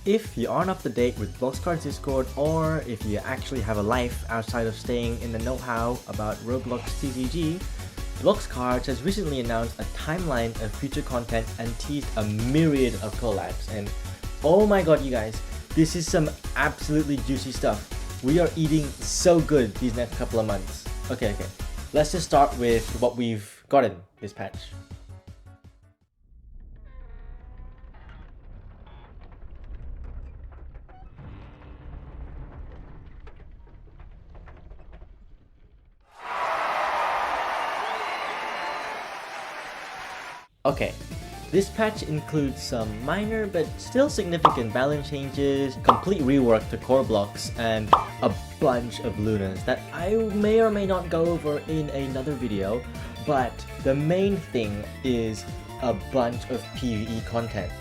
If you aren't up to date with Blox's Discord, or if you actually have a life outside of staying in the know-how about Roblox TCG, Bloxcards has recently announced a timeline of future content and teased a myriad of collabs. And oh my god, you guys, this is some absolutely juicy stuff. We are eating so good these next couple of months. Okay, let's just start with what we've gotten this patch. Okay, this patch includes some minor but still significant balance changes, complete rework to core blocks, and a bunch of lunas that I may or may not go over in another video, but the main thing is a bunch of PvE content.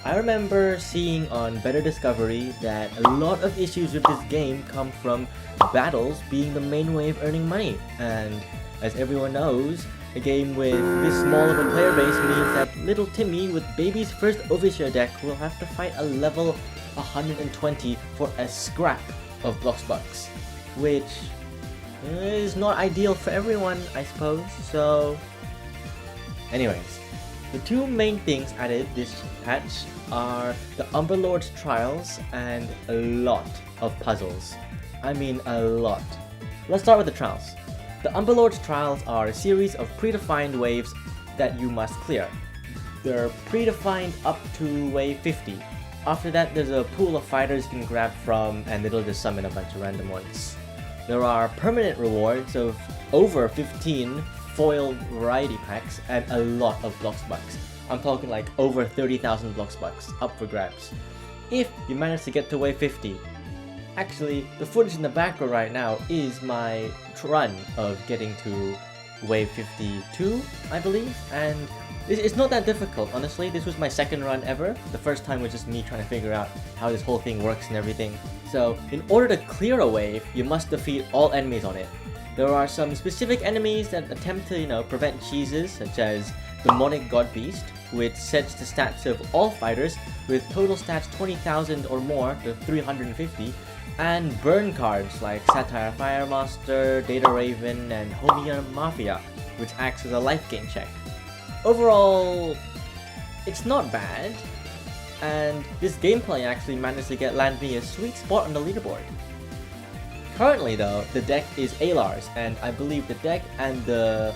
I remember seeing on Better Discovery that a lot of issues with this game come from battles being the main way of earning money, and as everyone knows, a game with this small of a player base means that little Timmy with baby's first overshare deck will have to fight a level 120 for a scrap of Blox bucks, which is not ideal for everyone, I suppose. So anyways, the two main things added this patch are the Umberlord's Trials and a lot of puzzles. I mean a lot. Let's start with the trials. The Umberlord's Trials are a series of predefined waves that you must clear. They're predefined up to wave 50. After that, there's a pool of fighters you can grab from, and it'll just summon a bunch of random ones. There are permanent rewards of over 15 foil variety packs and a lot of Blox bucks. I'm talking like over 30,000 Blox bucks up for grabs, if you manage to get to wave 50. Actually, the footage in the background right now is my run of getting to wave 52, I believe, and it's not that difficult, honestly. This was my second run ever. The first time was just me trying to figure out how this whole thing works and everything. So, in order to clear a wave, you must defeat all enemies on it. There are some specific enemies that attempt to, prevent cheeses, such as Demonic God Beast, which sets the stats of all fighters with total stats 20,000 or more to 350, and burn cards like Satire Firemaster, Data Raven, and Homia Mafia, which acts as a life gain check. Overall, it's not bad, and this gameplay actually managed to land me a sweet spot on the leaderboard. Currently though, the deck is Alar's, and I believe the deck and the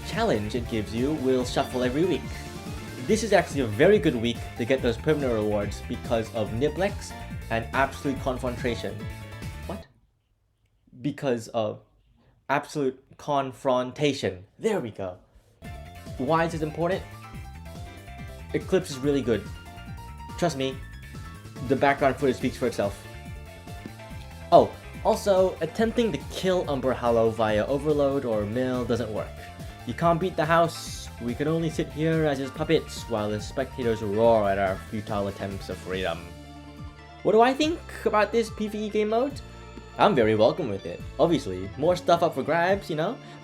challenge it gives you will shuffle every week. This is actually a very good week to get those permanent rewards because of Niblex and Absolute Confrontation. What? Because of Absolute Confrontation. There we go. Why is this important? Eclipse is really good. Trust me, the background footage speaks for itself. Oh, also, attempting to kill Umber Hollow via Overload or Mill doesn't work. You can't beat the house. We can only sit here as his puppets while the spectators roar at our futile attempts of freedom. What do I think about this PvE game mode? I'm very welcome with it. Obviously, more stuff up for grabs,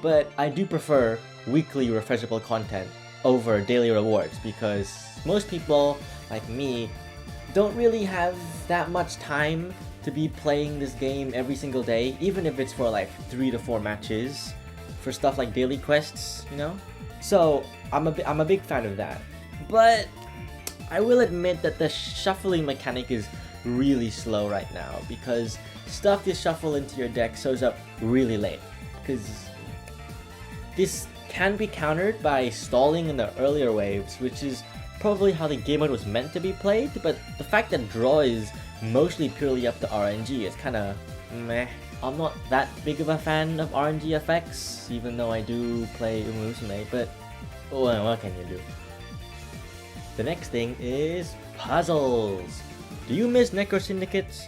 but I do prefer weekly refreshable content over daily rewards because most people, like me, don't really have that much time to be playing this game every single day, even if it's for like 3 to 4 matches, for stuff like daily quests, So, I'm a big fan of that. But I will admit that the shuffling mechanic is really slow right now because stuff you shuffle into your deck shows up really late, because this can be countered by stalling in the earlier waves, which is probably how the game mode was meant to be played, but the fact that draw is mostly purely up to RNG is kinda meh. I'm not that big of a fan of RNG effects, even though I do play Umusume, but well, what can you do? The next thing is puzzles. Do you miss Necro Syndicates?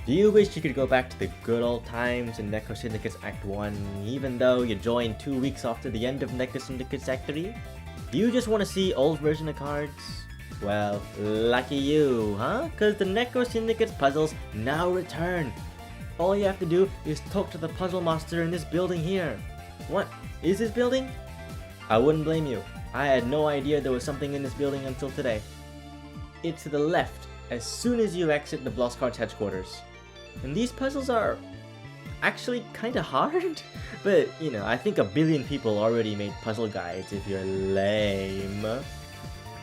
Do you wish you could go back to the good old times in Necro Syndicates Act 1, even though you joined 2 weeks after the end of Necro Syndicates Act 3? Do you just want to see old version of cards? Well, lucky you, huh? Cause the Necro Syndicates puzzles now return. All you have to do is talk to the puzzle master in this building here. What? Is this building? I wouldn't blame you. I had no idea there was something in this building until today. It's to the left as soon as you exit the Blox Card's headquarters. And these puzzles are actually kinda hard, but you know, I think a billion people already made puzzle guides if you're lame.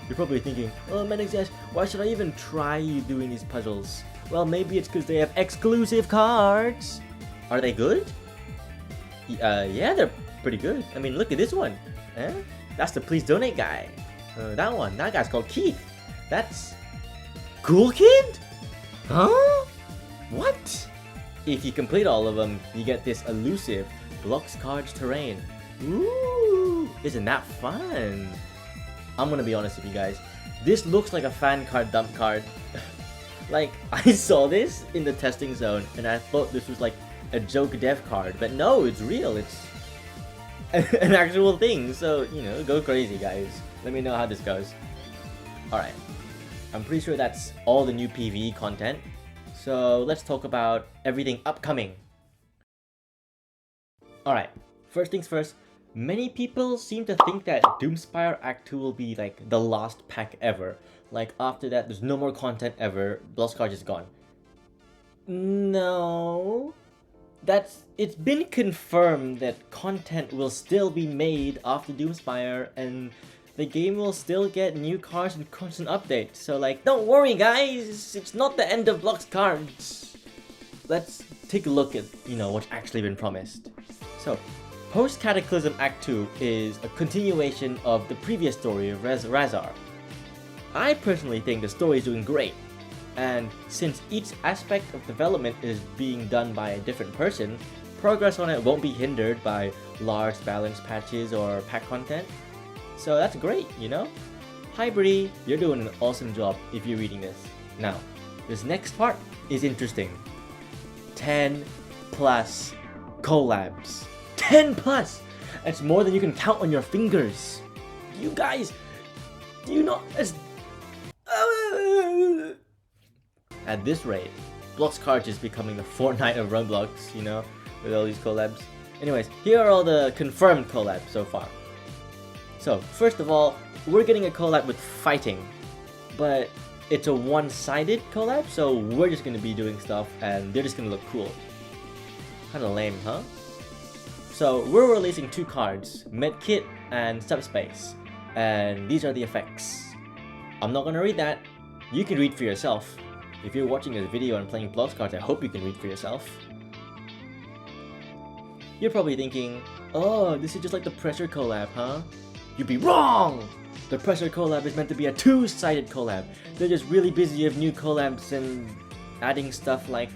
You're probably thinking, oh Menexes, why should I even try doing these puzzles? Well, maybe it's because they have exclusive cards. Are they good? Yeah, they're pretty good. I mean, look at this one. That's the please donate guy. That guy's called Keith. That's Cool Kid? Huh? What? If you complete all of them, you get this elusive Blox Cards terrain. Ooh, isn't that fun? I'm gonna be honest with you guys. This looks like a fan card dump card. Like, I saw this in the testing zone and I thought this was like a joke dev card, but no, it's real. It's an actual thing. So, you know, go crazy, guys. Let me know how this goes. Alright. I'm pretty sure that's all the new PvE content. So let's talk about everything upcoming. Alright, first things first. Many people seem to think that Doomspire Act 2 will be like the last pack ever. Like after that, there's no more content ever. Blox Card is gone. No. It's been confirmed that content will still be made after Doomspire and the game will still get new cards and constant updates. So like, don't worry guys, it's not the end of Blox Cards. Let's take a look at, you know, what's actually been promised. So, Post Cataclysm Act 2 is a continuation of the previous story of Razar. I personally think the story is doing great, and since each aspect of development is being done by a different person, progress on it won't be hindered by large balance patches or pack content. So that's great, you know? Hi Bree, you're doing an awesome job if you're reading this. Now, this next part is interesting. 10 plus collabs. 10 plus! That's more than you can count on your fingers. You guys, do you not... At this rate, Blox Cards is becoming the Fortnite of Roblox, you know, with all these collabs. Anyways, here are all the confirmed collabs so far. So, first of all, we're getting a collab with fighting, but it's a one-sided collab, so we're just gonna be doing stuff and they're just gonna look cool. Kinda lame, huh? So, we're releasing two cards, Medkit and Subspace, and these are the effects. I'm not gonna read that, you can read for yourself. If you're watching this video and playing Blox Cards, I hope you can read for yourself. You're probably thinking, oh, this is just like the Pressure collab, huh? You'd be wrong! The Pressure collab is meant to be a two-sided collab. They're just really busy with new collabs and adding stuff like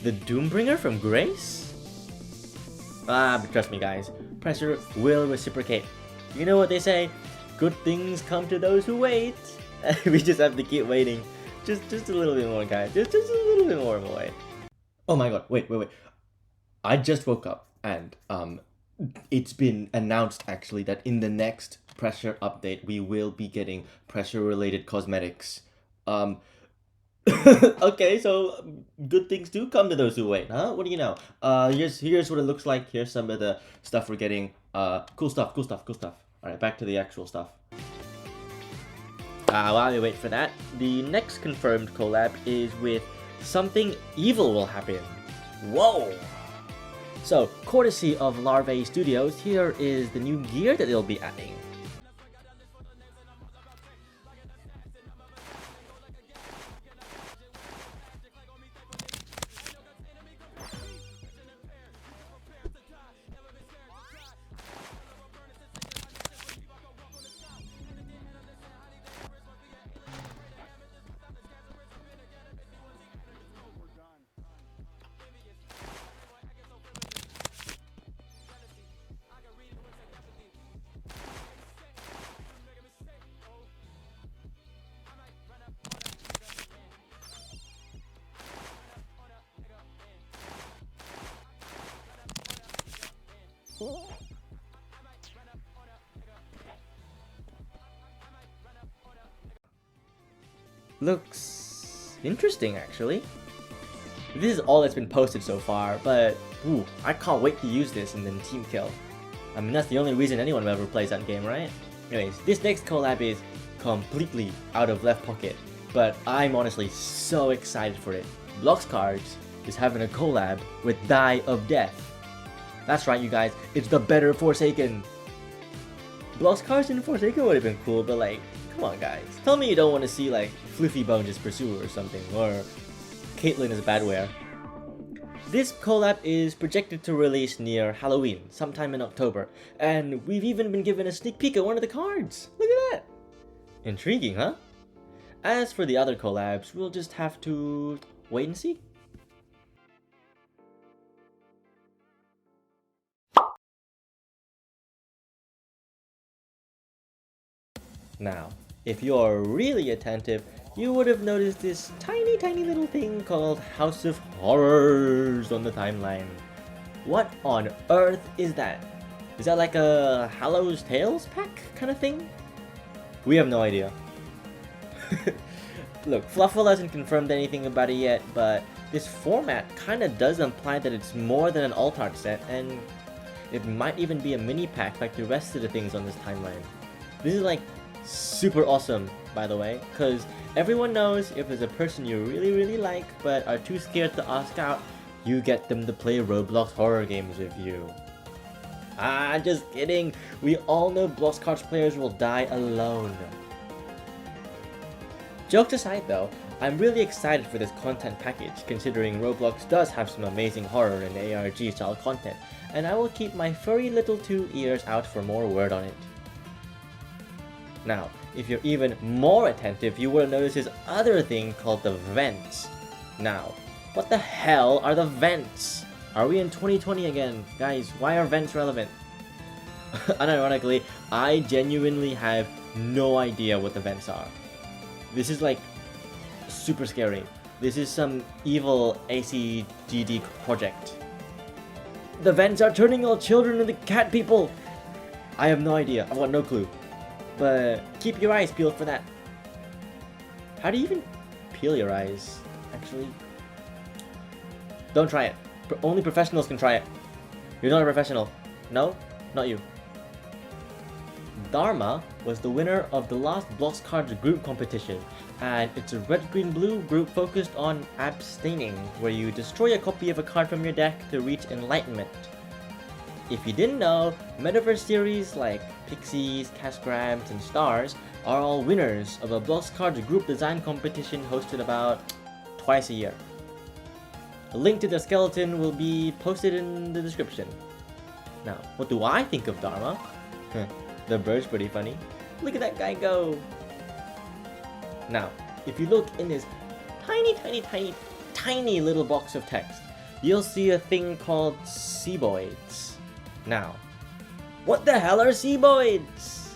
the Doombringer from Grace? But trust me guys, Pressure will reciprocate. You know what they say, good things come to those who wait. We just have to keep waiting. Just a little bit more guys, just a little bit more wait. Oh my god, wait. I just woke up and it's been announced actually that in the next Pressure update we will be getting Pressure related cosmetics. Okay, so good things do come to those who wait, huh? What do you know? Here's what it looks like. Here's some of the stuff we're getting. Cool stuff. Alright, back to the actual stuff. While we wait for that, the next confirmed collab is with Something Evil Will Happen. Whoa! So, courtesy of Larvae Studios, here is the new gear that they'll be adding. Looks interesting actually. This is all that's been posted so far, but ooh, I can't wait to use this and then team kill. I mean, that's the only reason anyone ever plays that game, right? Anyways, this next collab is completely out of left pocket. but I'm honestly so excited for it. Blox Cards is having a collab with Die of Death. That's right, you guys, it's the better Forsaken. Blox Cards in Forsaken would have been cool, but like, come on guys. Tell me you don't want to see like Fluffy Bones as Pursuer or something, or Caitlyn as Badwear. This collab is projected to release near Halloween, sometime in October, and we've even been given a sneak peek at one of the cards. Look at that! Intriguing, huh? As for the other collabs, we'll just have to wait and see. Now, if you're really attentive, you would have noticed this tiny little thing called House of Horrors on the timeline. What on earth is that? Is that like a Hallows Tales pack kind of thing? We have no idea. Look, Fluffle hasn't confirmed anything about it yet, but this format kinda does imply that it's more than an alt art set, and it might even be a mini pack like the rest of the things on this timeline. This is like super awesome, by the way, because everyone knows if there's a person you really like but are too scared to ask out, you get them to play Roblox horror games with you. Ah, just kidding. We all know Blox Cards players will die alone. Jokes aside though, I'm really excited for this content package, considering Roblox does have some amazing horror and ARG style content, and I will keep my furry little 2 ears out for more word on it. Now, if you're even more attentive, you will notice this other thing called the vents. Now, what the hell are the vents? Are we in 2020 again? Guys, why are vents relevant? Unironically, I genuinely have no idea what the vents are. This is like super scary. This is some evil ACGD project. The vents are turning all children into cat people! I have no idea, I've got no clue. But keep your eyes peeled for that. How do you even peel your eyes, actually? Don't try it. Only professionals can try it. You're not a professional. No? Not you. Dharma was the winner of the last Blox Cards group competition, and it's a red-green-blue group focused on abstaining, where you destroy a copy of a card from your deck to reach enlightenment. If you didn't know, Metaverse series like Pixies, Cash Grabs, and Stars are all winners of a Blox Cards group design competition hosted about twice a year. A link to the skeleton will be posted in the description. Now, what do I think of Dharma? The bird's pretty funny. Look at that guy go! Now, if you look in this tiny little box of text, you'll see a thing called Seaboids. Now, what the hell are Seaboids?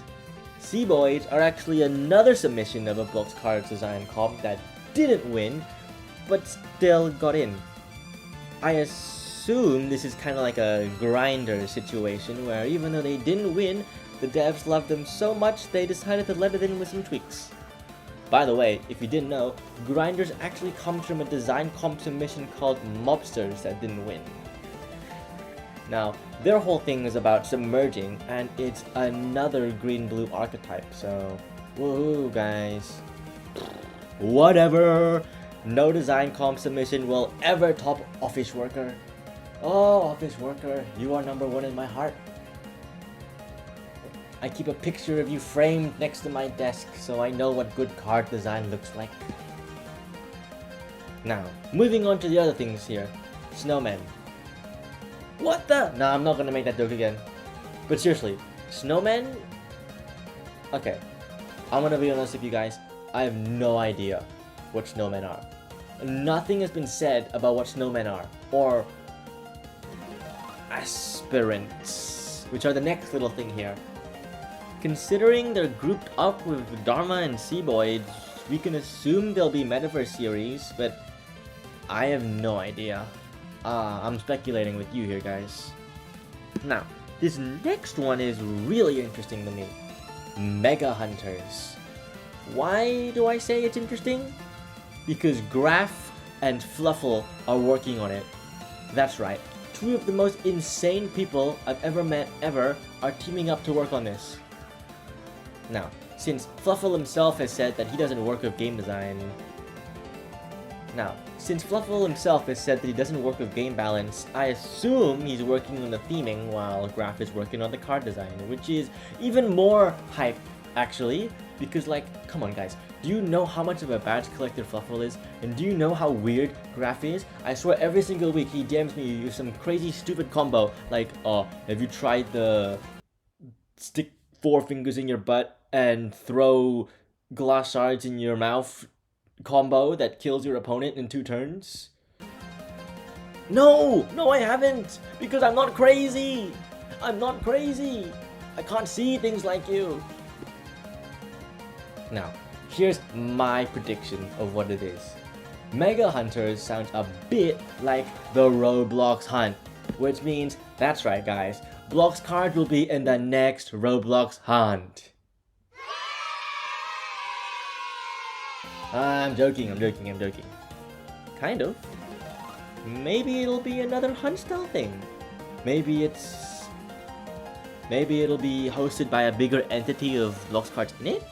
Seaboids are actually another submission of a Blox Cards design comp that didn't win, but still got in. I assume this is kind of like a grinder situation where even though they didn't win, the devs loved them so much they decided to let it in with some tweaks. By the way, if you didn't know, grinders actually comes from a design comp submission called Mobsters that didn't win. Now, their whole thing is about submerging, and it's another green-blue archetype, so woohoo guys. Whatever! No design comp submission will ever top Office Worker. Oh, Office Worker, you are number 1 in my heart. I keep a picture of you framed next to my desk so I know what good card design looks like. Now, moving on to the other things here. Snowmen. What the? No, I'm not gonna make that joke again. But seriously, snowmen? Okay, I'm gonna be honest with you guys. I have no idea what snowmen are. Nothing has been said about what snowmen are, or aspirants, which are the next little thing here. Considering they're grouped up with Dharma and Seaboids, we can assume they'll be Metaverse series, but I have no idea. I'm speculating with you here, guys. Now, this next one is really interesting to me. Mega Hunters. Why do I say it's interesting? Because Graph and Fluffle are working on it. That's right, 2 of the most insane people I've ever met are teaming up to work on this. Now, since Fluffle himself has said that he doesn't work with game design. Now, since Fluffle himself has said that he doesn't work with game balance, I assume he's working on the theming while Graph is working on the card design, which is even more hype, actually, because like, come on guys, do you know how much of a badge collector Fluffle is? And do you know how weird Graph is? I swear every single week he DMs me with some crazy stupid combo, like, oh, have you tried the stick 4 fingers in your butt and throw glass shards in your mouth combo that kills your opponent in 2 turns? No, I haven't, because I'm not crazy. I'm not crazy. I can't see things like you. Now, here's my prediction of what it is. Mega Hunters sounds a bit like the Roblox Hunt, which means, that's right guys, Blox card will be in the next Roblox Hunt. I'm joking. Kind of. Maybe it'll be another hunt style thing. Maybe it'll be hosted by a bigger entity of Blox cards in it.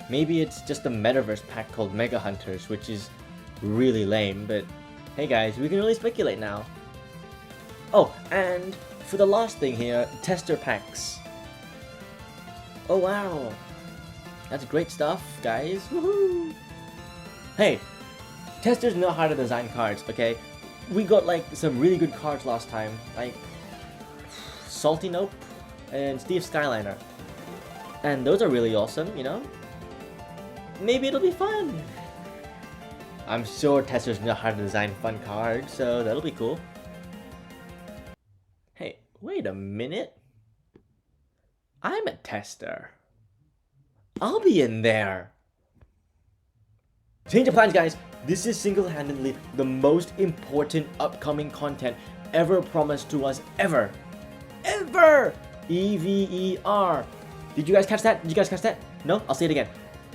Maybe it's just a metaverse pack called Mega Hunters, which is really lame, but hey guys, we can really speculate now. Oh, and for the last thing here, tester packs. Oh wow. That's great stuff, guys. Woohoo! Hey, testers know how to design cards, okay? We got like some really good cards last time, like Salty Nope and Steve Skyliner. And those are really awesome, you know? Maybe it'll be fun. I'm sure testers know how to design fun cards, so that'll be cool. Hey, wait a minute. I'm a tester. I'll be in there. Change of plans, guys. This is single-handedly the most important upcoming content ever promised to us ever. Ever! EVER. Did you guys catch that? No? I'll say it again.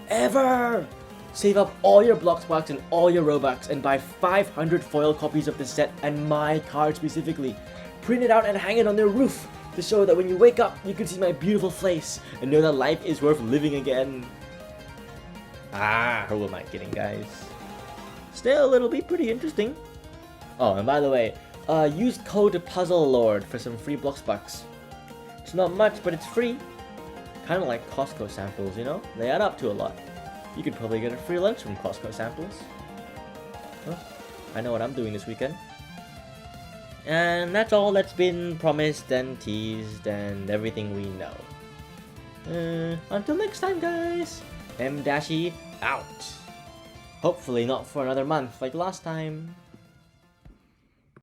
Ever! Save up all your Bloxbucks and all your Robux and buy 500 foil copies of the set and my card specifically. Print it out and hang it on their roof to show that when you wake up, you can see my beautiful face and know that life is worth living again. Who am I kidding, guys? Still, it'll be pretty interesting. Oh, and by the way, use code PuzzleLord for some free Bloxbucks. It's not much, but it's free. Kind of like Costco samples, you know? They add up to a lot. You could probably get a free lunch from Costco samples. Well, I know what I'm doing this weekend. And that's all that's been promised and teased and everything we know. Until next time, guys. M-Dashi out. Hopefully not for another month like last time.